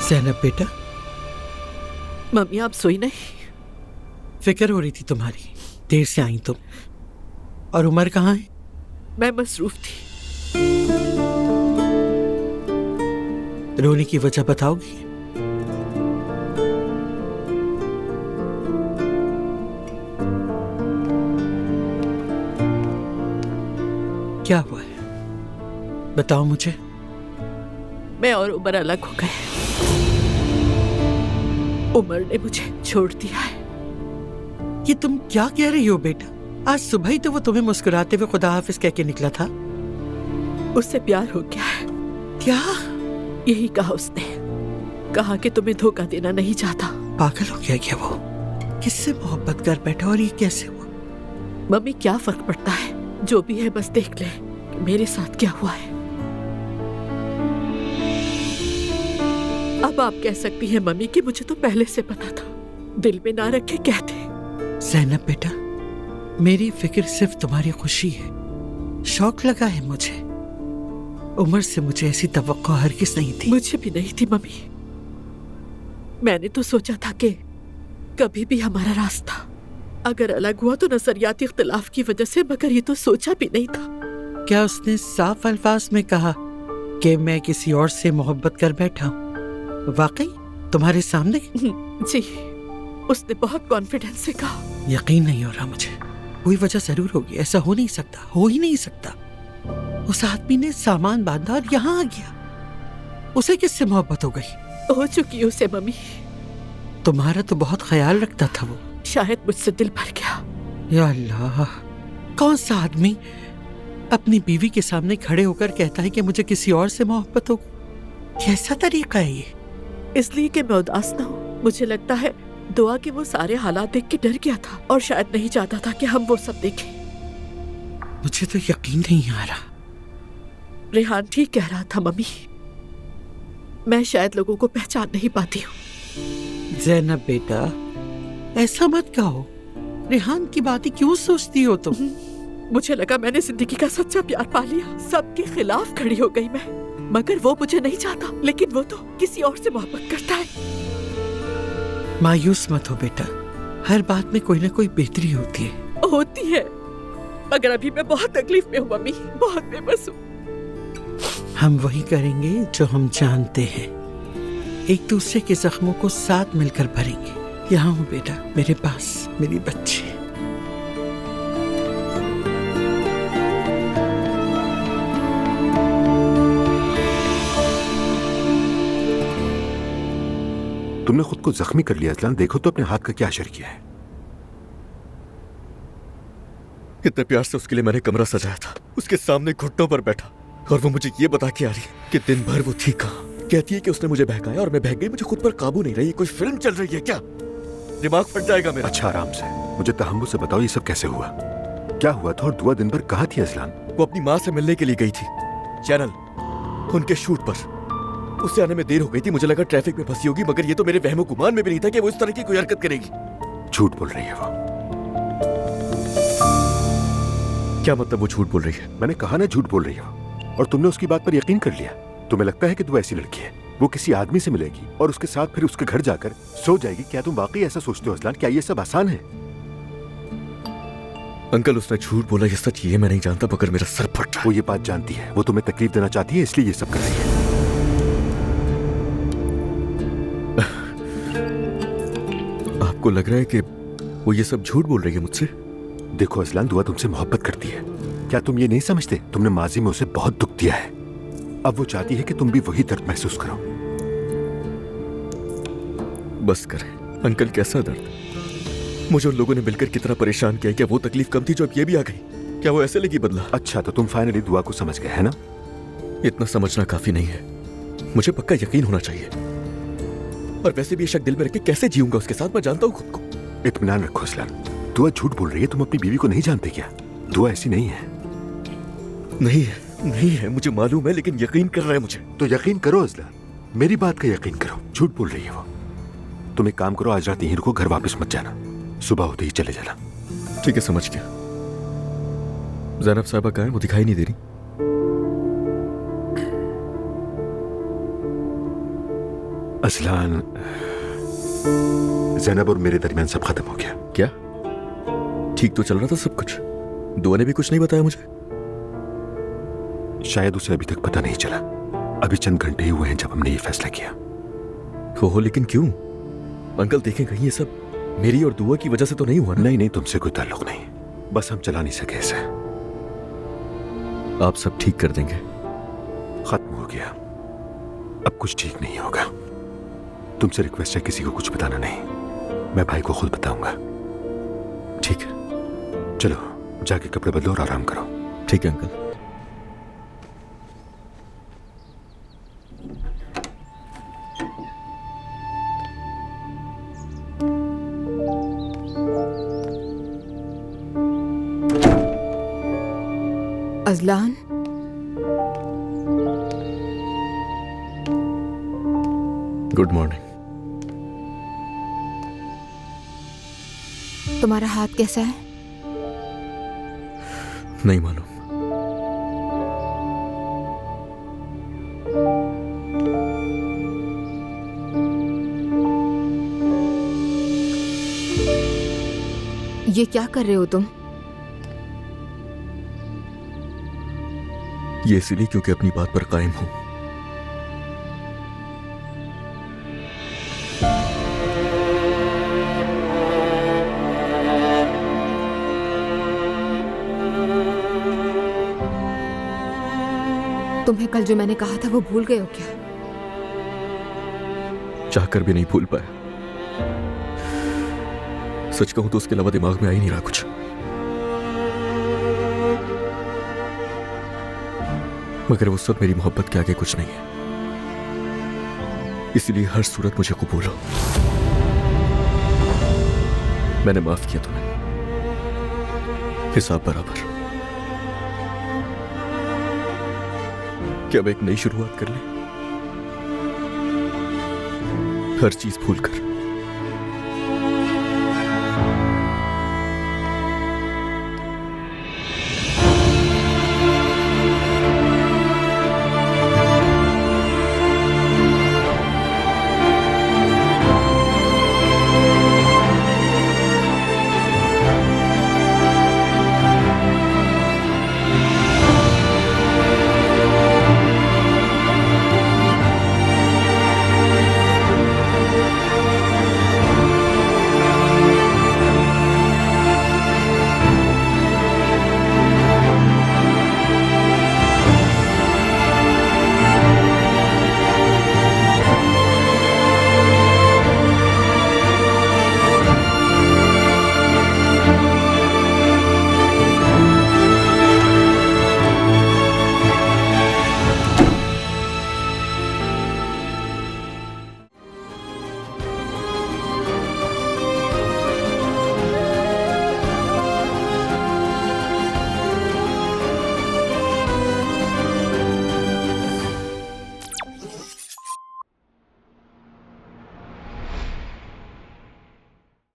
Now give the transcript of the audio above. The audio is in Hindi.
ज़ैनब बेटा, मम्मी आप सोई नहीं? फिक्र हो रही थी तुम्हारी, देर से आई तुम। और उमर कहाँ है? मैं मसरूफ थी। रोने की वजह बताओगी? क्या हुआ है, बताओ मुझे। मैं और उमर अलग हो गए। उमर ने मुझे छोड़ दिया है। ये तुम क्या कह रही हो बेटा? आज सुबह ही तो वो तुम्हें मुस्कुराते हुए खुदा हाफिज कह के निकला था। उससे प्यार हो गया है। क्या? यही कहा उसने, कहा कि तुम्हें धोखा देना नहीं चाहता। पागल हो गया क्या वो? किससे मोहब्बत कर बैठा और ये कैसे हुआ? मम्मी क्या फर्क पड़ता है, जो भी है बस देख ले कि मेरे साथ क्या हुआ है। अब आप कह सकती हैं मम्मी कि मुझे तो पहले से पता था, दिल में ना रखे कहते। ज़ैनब बेटा, मेरी फिक्र सिर्फ तुम्हारी खुशी है। शौक लगा है मुझे। उमर से मुझे ऐसी तवक्को हरगिज़ नहीं थी। मुझे भी नहीं थी मम्मी। मैंने तो सोचा था कि कभी भी हमारा रास्ता अगर अलग हुआ तो नजरियाती इख्तिलाफ की वजह से, मगर ये तो सोचा भी नहीं था। क्या उसने साफ अल्फाज में कहा कि मैं किसी और से मोहब्बत कर बैठा हूँ? वाकई तुम्हारे सामने? जी, उसने बहुत कॉन्फिडेंस से कहा। यकीन नहीं हो रहा मुझे। कोई वजह जरूर होगी, ऐसा हो नहीं सकता, हो ही नहीं सकता। उस आदमी ने सामान बांधा और यहाँ आ गया। उसे किससे मोहब्बत हो गई? हो चुकी उसे मम्मी। तुम्हारा तो बहुत ख्याल रखता था वो। शायद मुझसे दिल भर गया। या अल्लाह, कौन सा आदमी अपनी बीवी के सामने खड़े होकर कहता है कि मुझे किसी और से मोहब्बत हो? कैसा तरीका है ये? इसलिए कि मैं उदास ना हूँ। मुझे लगता है दुआ कि वो सारे हालात देख के डर गया था और शायद नहीं चाहता था कि हम वो सब देखें। मुझे तो यकीन नहीं आ रहा। रेहान ठीक कह रहा था मम्मी, मैं शायद लोगों को पहचान नहीं पाती हूँ। ज़ैनब बेटा, ऐसा मत कहो। रेहान की बातें क्यों सोचती हो तुम? मुझे लगा मैंने जिंदगी का सच्चा प्यार पा लिया। सबके खिलाफ खड़ी हो गई मैं, मगर वो मुझे नहीं चाहता। लेकिन वो तो किसी और से मोहब्बत करता है। मायूस मत हो बेटा, हर बात में कोई ना कोई बेहतरी होती है। होती है, मगर अभी मैं बहुत तकलीफ में हूँ मम्मी, बहुत बेबस हूँ। हम वही करेंगे जो हम जानते हैं। एक दूसरे के जख्मों को साथ मिलकर भरेंगे। यहाँ हूँ बेटा, मेरे पास मेरी बच्ची। तुमने खुद को जख्मी कर लिया अजलान। देखो तो अपने हाथ का क्या असर किया है। इतने प्यार से उसके लिए मैंने कमरा सजाया था, उसके सामने घुटनों पर बैठा, और वो मुझे ये बता के आ रही है कि दिन भर वो थी कहाँ। कहती है कि उसने मुझे बहकाया और मैं बह गई। मुझे खुद पर काबू नहीं रही। कोई फिल्म चल रही है क्या? दिमाग फट जाएगा मेरा। अच्छा आराम से, मुझे तहम्मुल से बताओ ये सब कैसे हुआ, क्या हुआ था? और दुआ दिन भर कहाँ थी अजलान? वो अपनी माँ से मिलने के लिए गई थी चैनल, उनके शूट पर। उससे आने में देर हो गई थी। मुझे लगा ट्रैफिक में फंसी होगी, मगर ये तो मेरे वहमो गुमान में भी नहीं था कि वो इस तरह की कोई हरकत करेगी। झूठ बोल रही है वो। क्या मतलब वो झूठ बोल रही है? मैंने कहा ना झूठ बोल रही है वो। और तुमने उसकी बात पर यकीन कर लिया। तुम्हें लगता है कि तू ऐसी लड़की है, वो किसी आदमी से मिलेगी और उसके साथ फिर उसके घर जाकर सो जाएगी। क्या तुम वाकई ऐसा सोचते हो अजलान? क्या ये सब आसान है? अंकल, उसने झूठ बोला, ये सच ये मैं नहीं जानता, मगर मेरा सर फट रहा है। वो ये बात जानती है, वो तुम्हें तकलीफ देना चाहती है, इसलिए ये सब कर रही है। आपको लग रहा है कि वो ये सब झूठ बोल रही है मुझसे? देखो अजलान, दुआ तुमसे मोहब्बत करती है। क्या तुम ये नहीं समझते? तुमने माजी में उसे बहुत दुख दिया है। अब वो चाहती है कि तुम भी वही दर्द महसूस करो। बस करें अंकल, कैसा दर्द? मुझे उन लोगों ने मिलकर कितना परेशान किया। क्या वो तकलीफ कम थी जो अब ये भी आ गई? क्या वो ऐसे लगी बदला? अच्छा, तो तुम फाइनली दुआ को समझ गए है ना? इतना समझना काफी नहीं है, मुझे पक्का यकीन होना चाहिए। और वैसे भी ये शक दिल में रख के कैसे जीऊंगा उसके साथ? मैं जानता हूँ खुद को। इत्मीनान रखो अजलान, दुआ झूठ बोल रही है। तुम अपनी बीवी को नहीं जानते क्या? दुआ ऐसी नहीं है। नहीं है, नहीं है, मुझे मालूम है, लेकिन यकीन कर रहा है मुझे। तो यकीन करो अजलान, मेरी बात का यकीन करो। झूठ बोल रही है वो। तुम एक काम करो, आज रात यहीं रुको, घर वापस मत जाना, सुबह होते ही चले जाना। ठीक है, समझ गया। ज़ैनब साहबा कहाँ है? वो दिखाई नहीं दे रही। अजलान, जैनब और मेरे दरमियान सब खत्म हो गया। क्या? ठीक तो चल रहा था सब कुछ। दुआ ने भी कुछ नहीं बताया मुझे। शायद उसे अभी तक पता नहीं चला। अभी चंद घंटे ही हुए हैं जब हमने ये फैसला किया। हो लेकिन क्यों? अंकल देखें कहीं ये सब मेरी और दुआ की वजह से तो नहीं हुआ ना? नहीं नहीं, तुमसे कोई ताल्लुक नहीं, बस हम चला नहीं सके इसे। आप सब ठीक कर देंगे। खत्म हो गया, अब कुछ ठीक नहीं होगा। तुमसे रिक्वेस्ट है किसी को कुछ बताना नहीं, मैं भाई को खुद बताऊंगा। ठीक है, चलो जाके कपड़े बदलो और आराम करो। ठीक है अंकल। Azlan, good morning. तुम्हारा हाथ कैसा है? नहीं मालूम। ये क्या कर रहे हो तुम? ये इसलिए क्योंकि अपनी बात पर कायम हूं। तुम्हें कल जो मैंने कहा था वो भूल गए हो क्या? चाहकर भी नहीं भूल पाया। सच कहूं तो उसके अलावा दिमाग में आ ही नहीं रहा कुछ। मगर वो सब मेरी मोहब्बत के आगे कुछ नहीं है। इसलिए हर सूरत मुझे कबूल हो। मैंने माफ किया तुम्हें, हिसाब बराबर। क्या अब एक नई शुरुआत कर ले? हर चीज भूलकर।